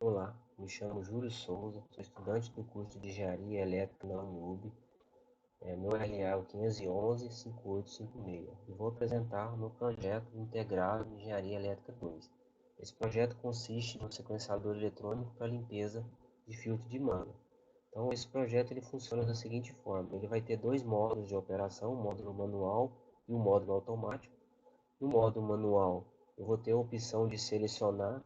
Olá, me chamo Júlio Souza, sou estudante do curso de Engenharia Elétrica na UNIUB. Meu RA é o 511-5856 e vou apresentar o meu projeto integrado de Engenharia Elétrica 2. Esse projeto consiste no sequenciador eletrônico para limpeza de filtro de manga. Então, esse projeto ele funciona da seguinte forma: ele vai ter dois módulos de operação, o módulo manual e o módulo automático. No modo manual, eu vou ter a opção de selecionar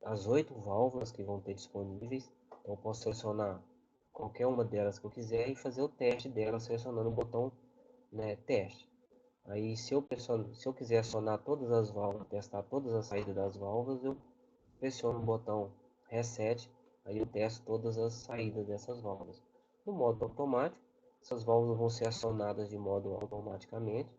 as 8 válvulas que vão ter disponíveis. Então, eu posso selecionar qualquer uma delas que eu quiser e fazer o teste delas selecionando o botão, né, teste. Aí, se eu quiser acionar todas as válvulas, testar todas as saídas das válvulas, eu pressiono o botão reset, aí eu testo todas as saídas dessas válvulas. No modo automático, essas válvulas vão ser acionadas de modo automaticamente.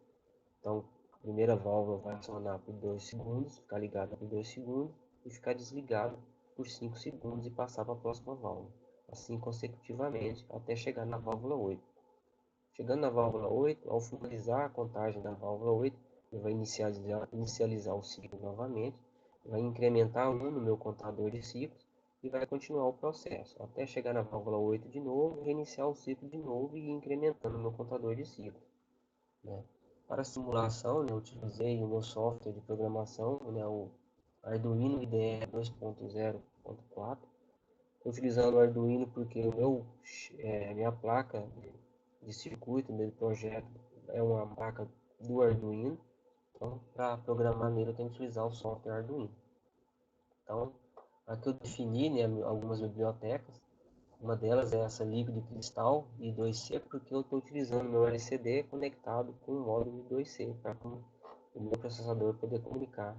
Então, a primeira válvula vai acionar por 2 segundos, ficar ligada por 2 segundos e ficar desligada por 5 segundos e passar para a próxima válvula. Assim consecutivamente até chegar na válvula 8. Chegando na válvula 8, ao finalizar a contagem da válvula 8, ele vai inicializar o ciclo novamente, vai incrementar 1 no meu contador de ciclos e vai continuar o processo até chegar na válvula 8 de novo, reiniciar o ciclo de novo e ir incrementando o meu contador de ciclos, né? Para simulação, né, eu utilizei o meu software de programação, né, o Arduino IDE 2.0.4. Estou utilizando o Arduino porque minha placa de circuito, meu projeto, é uma placa do Arduino. Então, para programar nele, eu tenho que utilizar o software Arduino. Então, aqui eu defini, né, algumas bibliotecas. Uma delas é essa Liquid Crystal I2C, porque eu estou utilizando meu LCD conectado com o módulo I2C para o meu processador poder comunicar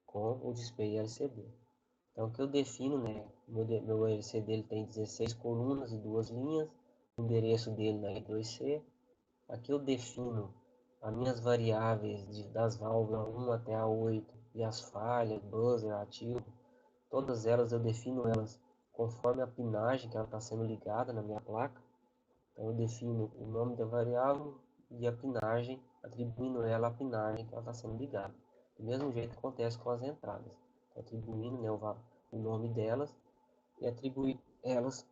com o display LCD. Então, o que eu defino, né? Meu LCD ele tem 16 colunas e 2 linhas, o endereço dele na I2C. Aqui eu defino as minhas variáveis das válvulas 1 até a 8 e as falhas, buzzer, ativo. Todas elas eu defino elas conforme a pinagem que ela está sendo ligada na minha placa. Então eu defino o nome da variável e a pinagem, atribuindo ela a pinagem que ela está sendo ligada. Do mesmo jeito que acontece com as entradas. Então, atribuindo, né, o nome delas e atribuir elas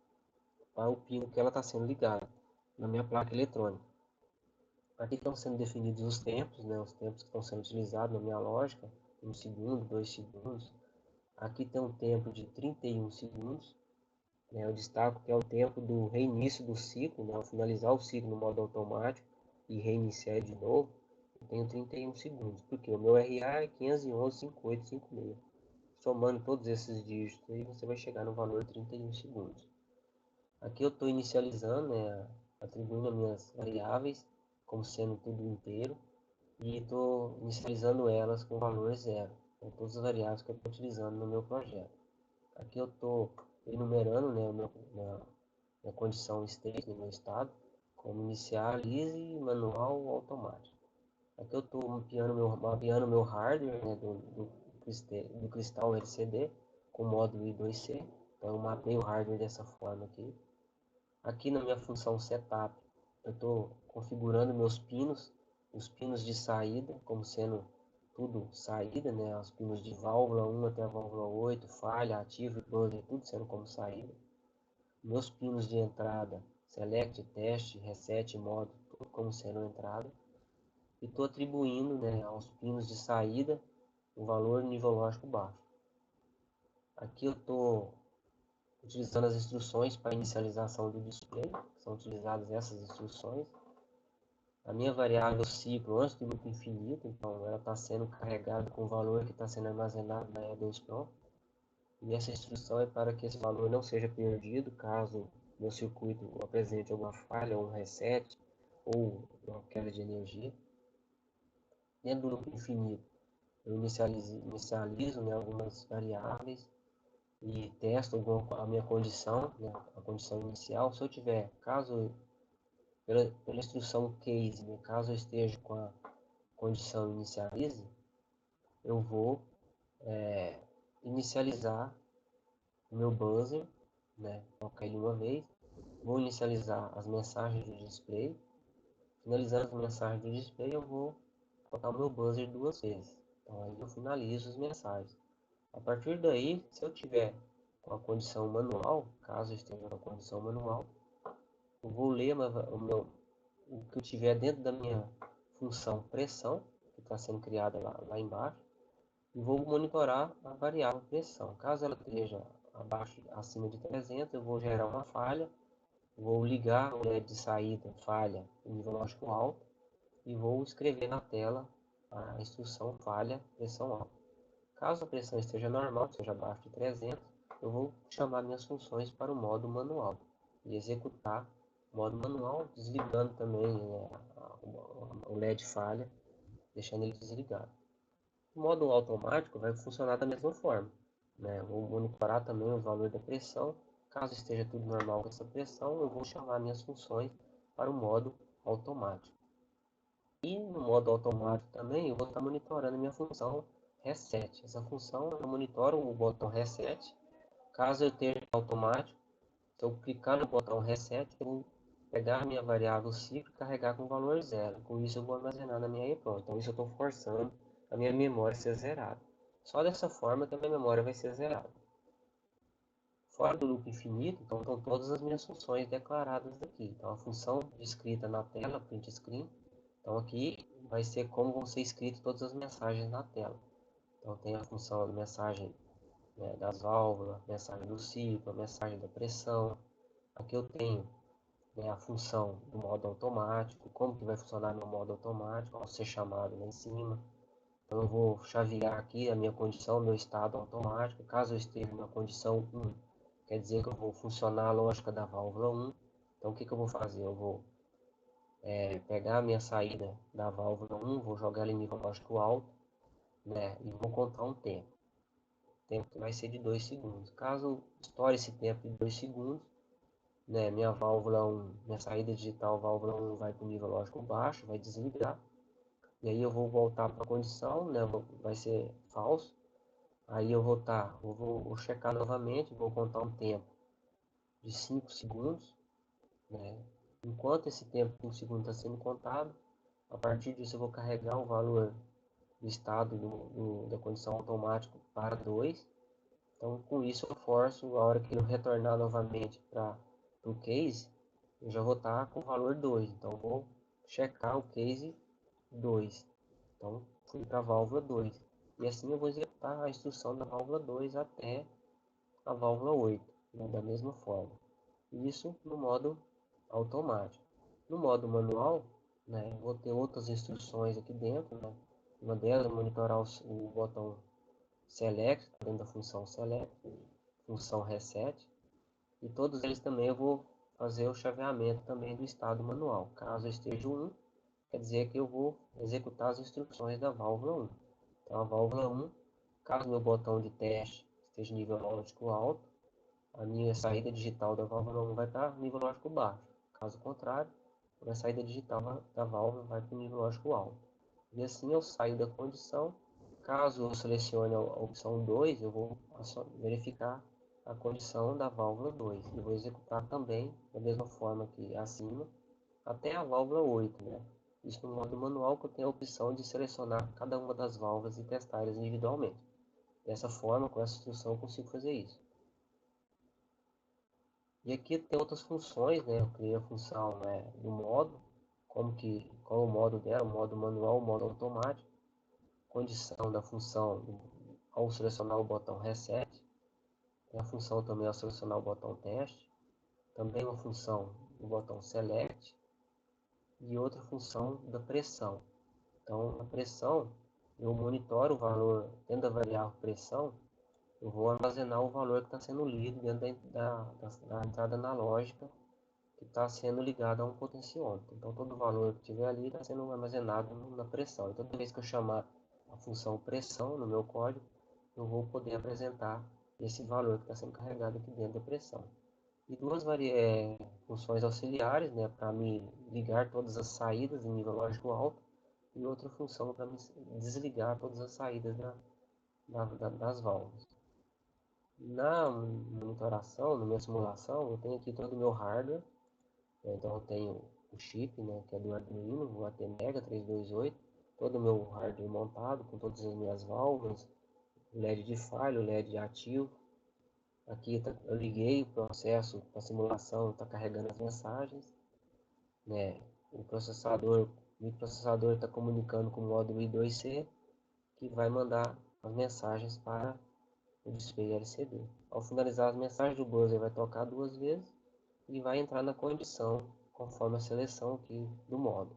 para o pino que ela está sendo ligada na minha placa eletrônica. Aqui estão sendo definidos os tempos, né, os tempos que estão sendo utilizados na minha lógica, 1 segundo, 2 segundos. Aqui tem um tempo de 31 segundos, né? Eu destaco que é o tempo do reinício do ciclo, né? Ao finalizar o ciclo no modo automático e reiniciar de novo, eu tenho 31 segundos, porque o meu RA é 511-5856. Somando todos esses dígitos aí, você vai chegar no valor de 31 segundos. Aqui eu estou inicializando, né, atribuindo as minhas variáveis como sendo tudo inteiro e estou inicializando elas com valor zero. Então, todas as variáveis que eu estou utilizando no meu projeto. Aqui eu estou enumerando, né, minha condição state, no meu estado, como inicialize, manual ou automático. Aqui eu estou mapeando meu hardware, né, do cristal LCD com o módulo I2C. Então eu mapeio o hardware dessa forma aqui. Aqui na minha função setup, eu estou configurando meus pinos, os pinos de saída, como sendo tudo saída, né? Os pinos de válvula 1 até a válvula 8, falha, ativo e buzzer, tudo sendo como saída. Meus pinos de entrada, select, teste, reset, modo, tudo como sendo entrada. E estou atribuindo, né, aos pinos de saída o valor nível lógico baixo. Aqui eu estou utilizando as instruções para inicialização do display, são utilizadas essas instruções. A minha variável ciclo antes do loop infinito, então ela está sendo carregada com o valor que está sendo armazenado na E2 Pro. E essa instrução é para que esse valor não seja perdido caso meu circuito apresente alguma falha, ou um reset, ou uma queda de energia. Dentro do loop infinito, eu inicializo, né, algumas variáveis e testo a minha condição, né, a condição inicial. Se eu tiver, pela instrução case, né, caso eu esteja com a condição inicialize, eu vou inicializar o meu buzzer, né, tocar ele uma vez, vou inicializar as mensagens do display, finalizando as mensagens do display, eu vou tocar o meu buzzer 2 vezes. Então aí eu finalizo as mensagens. A partir daí, se eu tiver com a condição manual, caso eu esteja com a condição manual, eu vou ler o que eu tiver dentro da minha função pressão, que está sendo criada lá embaixo, e vou monitorar a variável pressão. Caso ela esteja acima de 300, eu vou gerar uma falha, vou ligar o LED de saída, falha, nível lógico alto, e vou escrever na tela a instrução falha, pressão alta. Caso a pressão esteja normal, seja abaixo de 300, eu vou chamar minhas funções para o modo manual e executar o modo manual, desligando também, né, o LED falha, deixando ele desligado. O modo automático vai funcionar da mesma forma, né? Eu vou monitorar também o valor da pressão. Caso esteja tudo normal com essa pressão, eu vou chamar minhas funções para o modo automático. E no modo automático também eu vou estar monitorando minha função reset. Essa função eu monitoro o botão reset. Caso eu esteja automático, se eu clicar no botão reset, eu vou pegar a minha variável ciclo e carregar com valor zero. Com isso eu vou armazenar na minha EEPROM. Então isso eu estou forçando a minha memória a ser zerada. Só dessa forma que a minha memória vai ser zerada. Fora do loop infinito, então estão todas as minhas funções declaradas aqui. Então a função descrita na tela, print screen. Então aqui vai ser como vão ser escritas todas as mensagens na tela. Então tem a função de mensagem, né, das válvulas, mensagem do ciclo, mensagem da pressão. Aqui eu tenho, né, a função do modo automático, como que vai funcionar meu modo automático ao ser chamado lá em cima. Então eu vou chavear aqui a minha condição, meu estado automático. Caso eu esteja na condição 1, quer dizer que eu vou funcionar a lógica da válvula 1. Então o que eu vou fazer? Eu vou pegar a minha saída da válvula 1, vou jogar ela em nível lógico alto, né, e vou contar um tempo. O tempo que vai ser de 2 segundos. Caso estoure esse tempo de 2 segundos, né, minha válvula 1, minha saída digital válvula 1 vai para o nível lógico baixo, vai desligar. E aí eu vou voltar para a condição, né, vai ser falso. Aí vou checar novamente, vou contar um tempo de 5 segundos, né. Enquanto esse tempo de 5 segundos está sendo contado, a partir disso eu vou carregar o valor do estado da condição automática para 2. Então com isso eu forço, a hora que eu retornar novamente para o case, eu já vou estar com o valor 2. Então eu vou checar o case 2. Então fui para a válvula 2. E assim eu vou executar a instrução da válvula 2 até a válvula 8, né, da mesma forma. Isso no modo automático. No modo manual, né, vou ter outras instruções aqui dentro, né? Uma delas é monitorar o botão select, dentro da função select, função reset, e todos eles também eu vou fazer o chaveamento também do estado manual. Caso eu esteja 1, quer dizer que eu vou executar as instruções da válvula 1. Então a válvula 1, caso meu botão de teste esteja em nível lógico alto, a minha saída digital da válvula 1 vai estar no nível lógico baixo. Caso contrário, a saída digital da válvula vai para o nível lógico alto. E assim eu saio da condição. Caso eu selecione a opção 2, eu vou verificar a condição da válvula 2. E vou executar também, da mesma forma que acima, até a válvula 8, né? Isso no modo manual, que eu tenho a opção de selecionar cada uma das válvulas e testar elas individualmente. Dessa forma, com essa instrução, eu consigo fazer isso. E aqui tem outras funções, né? Eu criei a função, né, do modo, qual o modo dela, o modo manual, o modo automático, condição da função ao selecionar o botão reset, tem a função também ao selecionar o botão teste, também uma função do botão select e outra função da pressão. Então, a pressão, eu monitoro o valor dentro da variável pressão, eu vou armazenar o valor que está sendo lido dentro da entrada analógica que está sendo ligado a um potenciômetro. Então todo valor que tiver ali está sendo armazenado na pressão. E toda vez que eu chamar a função pressão no meu código, eu vou poder apresentar esse valor que está sendo carregado aqui dentro da pressão. E duas funções auxiliares, né, para me ligar todas as saídas em nível lógico alto, e outra função para me desligar todas as saídas das válvulas. Na monitoração, na minha simulação, eu tenho aqui todo o meu hardware. Então eu tenho o chip, né, que é do Arduino, o ATmega 328, todo o meu hardware montado com todas as minhas válvulas, o LED de falha, o LED ativo, Aqui eu liguei o processo, a simulação está carregando as mensagens, né? O microprocessador está comunicando com o módulo I2C, que vai mandar as mensagens para o display LCD. Ao finalizar as mensagens, o buzzer vai tocar 2 vezes e vai entrar na condição conforme a seleção aqui do modo.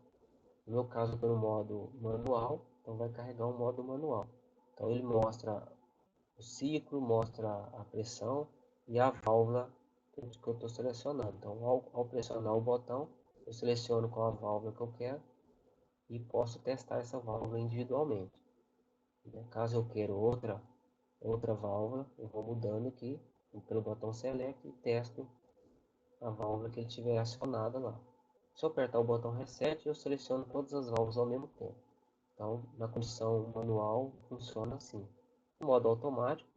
No meu caso, estou no modo manual, então vai carregar o modo manual. Então ele mostra o ciclo, mostra a pressão e a válvula que eu estou selecionando. Então, ao pressionar o botão, eu seleciono qual a válvula que eu quero e posso testar essa válvula individualmente. Caso eu queira outra válvula, eu vou mudando aqui pelo botão Select e testo a válvula que ele tiver acionada lá. Se eu apertar o botão Reset, eu seleciono todas as válvulas ao mesmo tempo. Então, na condição manual, funciona assim. No modo automático,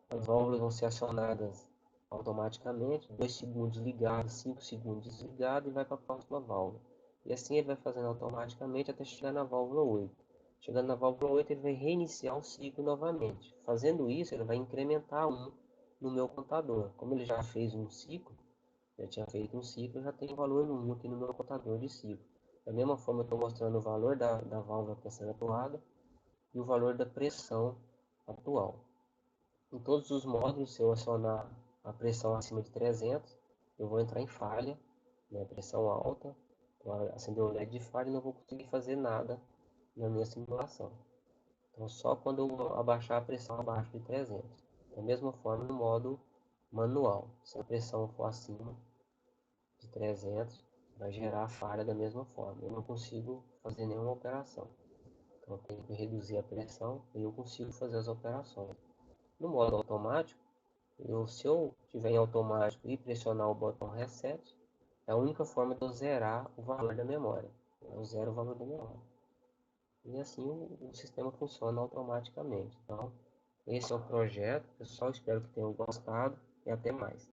as válvulas vão ser acionadas automaticamente, 2 segundos ligado, 5 segundos desligado e vai para a próxima válvula. E assim ele vai fazendo automaticamente até chegar na válvula 8. Chegando na válvula 8, ele vai reiniciar o ciclo novamente. Fazendo isso, ele vai incrementar 1 no meu contador. Como ele já fez um ciclo, já tinha feito um ciclo, já tem valor 1 aqui no meu contador de ciclo. Da mesma forma, eu estou mostrando o valor da válvula que está sendo atuada e o valor da pressão atual. Em todos os módulos, se eu acionar a pressão acima de 300, eu vou entrar em falha, né, pressão alta, vou acender o LED de falha e não vou conseguir fazer nada na minha simulação. Então, só quando eu abaixar a pressão abaixo de 300. Da mesma forma, no modo manual, se a pressão for acima de 300, vai gerar falha da mesma forma. Eu não consigo fazer nenhuma operação. Então, eu tenho que reduzir a pressão e eu consigo fazer as operações. No modo automático, se eu tiver em automático e pressionar o botão Reset, é a única forma de eu zerar o valor da memória. Eu zero o valor da memória. E assim o sistema funciona automaticamente. Então, esse é o projeto. Pessoal, espero que tenham gostado e até mais.